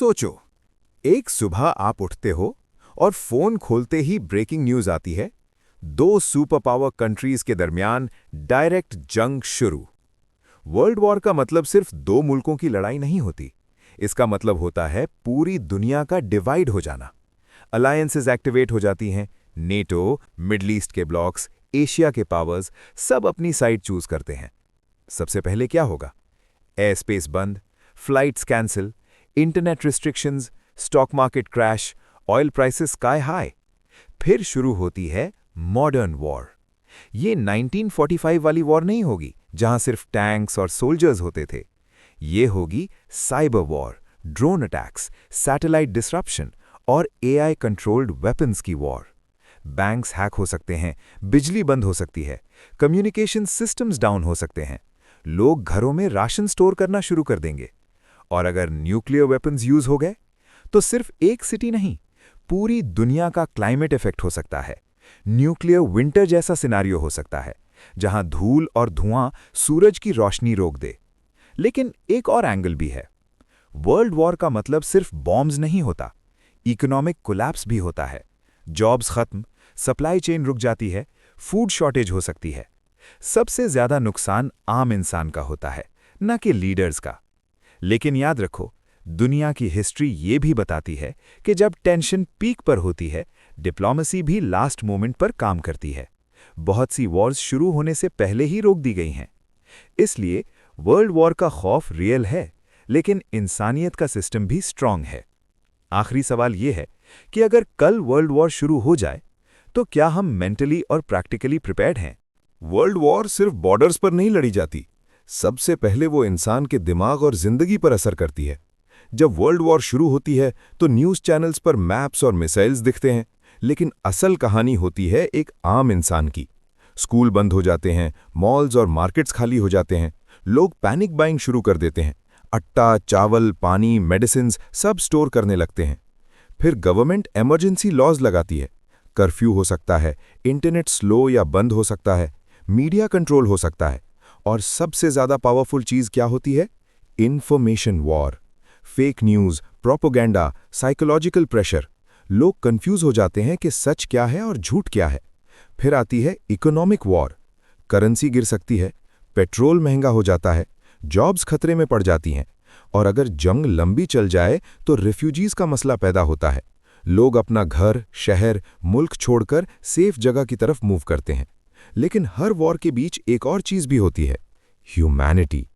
सोचो, एक सुबह आप उठते हो और फोन खोलते ही ब्रेकिंग न्यूज आती है। दो सुपर पावर कंट्रीज के दरमियान डायरेक्ट जंग शुरू। वर्ल्ड वॉर का मतलब सिर्फ दो मुल्कों की लड़ाई नहीं होती। इसका मतलब होता है पूरी दुनिया का डिवाइड हो जाना। अलायंसेस एक्टिवेट हो जाती हैं। नेटो, मिडल ईस्ट के ब्लॉक्स, एशिया के पावर्स सब अपनी साइड चूज करते हैं। सबसे पहले क्या होगा? एयर स्पेस बंद, flights cancel, internet restrictions, stock market crash, oil prices sky high. फिर शुरू होती है मॉडर्न वॉर। ये 1945 वाली वॉर नहीं होगी जहां सिर्फ टैंक्स और सोल्जर्स होते थे। ये होगी cyber war, drone attacks, satellite disruption और एआई कंट्रोल्ड वेपन्स की वॉर। बैंक्स हैक हो सकते हैं, बिजली बंद हो सकती है, कम्युनिकेशन सिस्टम्स डाउन हो सकते हैं, लोग घरों में राशन स्टोर करना शुरू कर देंगे। और अगर न्यूक्लियर वेपन्स यूज हो गए तो सिर्फ एक सिटी नहीं, पूरी दुनिया का क्लाइमेट इफेक्ट हो सकता है। न्यूक्लियर विंटर जैसा सिनारियो हो सकता है जहां धूल और धुआं सूरज की रोशनी रोक दे। लेकिन एक और एंगल भी है। वर्ल्ड वॉर का मतलब सिर्फ बॉम्ब्स नहीं होता, इकोनॉमिक कोलैप्स भी होता है। जॉब्स खत्म, सप्लाई चेन रुक जाती है, फूड शॉर्टेज हो सकती है। सबसे ज्यादा नुकसान आम इंसान का होता है, न कि लीडर्स का। लेकिन याद रखो, दुनिया की हिस्ट्री ये भी बताती है कि जब टेंशन पीक पर होती है, डिप्लोमेसी भी लास्ट मोमेंट पर काम करती है। बहुत सी वॉर्स शुरू होने से पहले ही रोक दी गई हैं। इसलिए वर्ल्ड वॉर का खौफ रियल है, लेकिन इंसानियत का सिस्टम भी स्ट्रांग है। आखिरी सवाल ये है कि अगर कल वर्ल्ड वॉर शुरू हो जाए तो क्या हम मेंटली और प्रैक्टिकली प्रिपेयर्ड हैं? वर्ल्ड वॉर सिर्फ बॉर्डर्स पर नहीं लड़ी जाती। सबसे पहले वो इंसान के दिमाग और जिंदगी पर असर करती है। जब वर्ल्ड वॉर शुरू होती है तो न्यूज़ चैनल्स पर मैप्स और मिसाइल्स दिखते हैं, लेकिन असल कहानी होती है एक आम इंसान की। स्कूल बंद हो जाते हैं, मॉल्स और मार्केट्स खाली हो जाते हैं, लोग पैनिक बाइंग शुरू कर देते हैं। आटा, चावल, पानी, मेडिसिन्स सब स्टोर करने लगते हैं। फिर गवर्नमेंट इमरजेंसी लॉज लगाती है। कर्फ्यू हो सकता है, इंटरनेट स्लो या बंद हो सकता है, मीडिया कंट्रोल हो सकता है। और सबसे ज्यादा पावरफुल चीज क्या होती है? Information war. Fake news, propaganda, psychological pressure. लोग कंफ्यूज हो जाते हैं कि सच क्या है और झूठ क्या है। फिर आती है इकोनॉमिक वॉर। करेंसी गिर सकती है, पेट्रोल महंगा हो जाता है, जॉब्स खतरे में पड़ जाती हैं। और अगर जंग लंबी चल जाए तो रिफ्यूजीज का मसला पैदा होता है। लोग अपना घर, शहर, मुल्क छोड़कर सेफ जगह की तरफ मूव करते हैं। लेकिन हर वॉर के बीच एक और चीज भी होती है, ह्यूमैनिटी।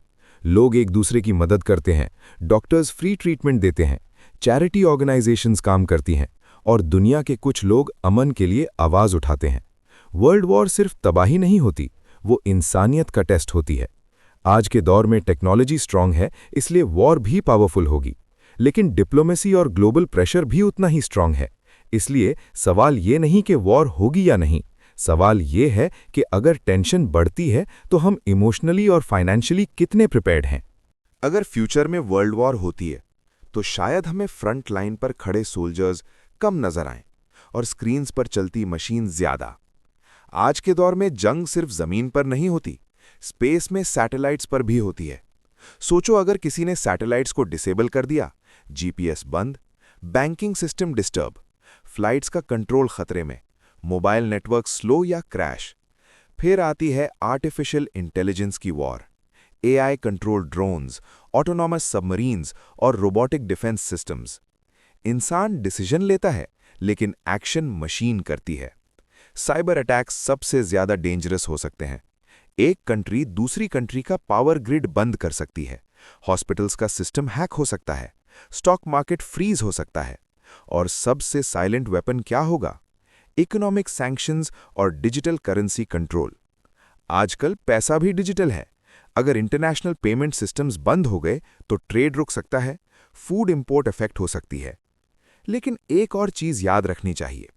लोग एक दूसरे की मदद करते हैं, डॉक्टर्स फ्री ट्रीटमेंट देते हैं, चैरिटी ऑर्गेनाइजेशंस काम करती हैं, और दुनिया के कुछ लोग अमन के लिए आवाज उठाते हैं। वर्ल्ड वॉर सिर्फ तबाही नहीं होती, वो इंसानियत का टेस्ट होती है। आज के दौर में टेक्नोलॉजी स्ट्रांग है, इसलिए वॉर भी पावरफुल होगी। लेकिन डिप्लोमेसी और ग्लोबल प्रेशर भी उतना ही स्ट्रांग है। इसलिए सवाल ये नहीं कि वॉर होगी या नहीं, सवाल ये है कि अगर टेंशन बढ़ती है तो हम इमोशनली और फाइनेंशियली कितने प्रिपेयर्ड हैं। अगर फ्यूचर में वर्ल्ड वॉर होती है तो शायद हमें फ्रंट लाइन पर खड़े सोल्जर्स कम नजर आएं और स्क्रीन्स पर चलती मशीन ज्यादा। आज के दौर में जंग सिर्फ जमीन पर नहीं होती, स्पेस में सैटेलाइट्स पर भी होती है। सोचो अगर किसी ने सैटेलाइट्स को डिसेबल कर दिया, जीपीएस बंद, बैंकिंग सिस्टम डिस्टर्ब, फ्लाइट्स का कंट्रोल खतरे में, मोबाइल नेटवर्क स्लो या क्रैश। फिर आती है आर्टिफिशियल इंटेलिजेंस की war. AI control drones, autonomous submarines और रोबोटिक डिफेंस सिस्टम्स। इंसान डिसीजन लेता है, लेकिन एक्शन मशीन करती है। साइबर अटैक्स सबसे ज्यादा डेंजरस हो सकते हैं। एक कंट्री दूसरी कंट्री का पावर ग्रिड बंद कर सकती है, हॉस्पिटल्स का सिस्टम हैक हो सकता है, स्टॉक मार्केट फ्रीज हो सकता है। और सबसे साइलेंट वेपन क्या होगा? इकोनॉमिक सैंक्शंस और डिजिटल करेंसी कंट्रोल। आजकल पैसा भी डिजिटल है। अगर इंटरनेशनल पेमेंट सिस्टम्स बंद हो गए तो ट्रेड रुक सकता है, फूड इंपोर्ट इफेक्ट हो सकती है। लेकिन एक और चीज याद रखनी चाहिए।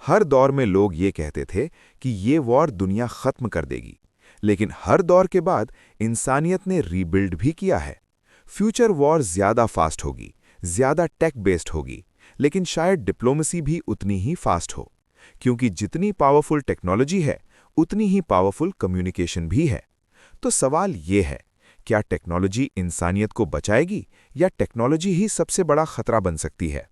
हर दौर में लोग ये कहते थे कि ये वॉर दुनिया खत्म कर देगी, लेकिन हर दौर के बाद इंसानियत ने रीबिल्ड भी किया है। फ्यूचर वॉर ज्यादा फास्ट होगी, ज्यादा टेक बेस्ड होगी, लेकिन शायद डिप्लोमेसी भी उतनी ही फास्ट हो, क्योंकि जितनी पावरफुल टेक्नोलॉजी है उतनी ही पावरफुल कम्युनिकेशन भी है। तो सवाल ये है क्या टेक्नोलॉजी इंसानियत को बचाएगी या टेक्नोलॉजी ही सबसे बड़ा खतरा बन सकती है?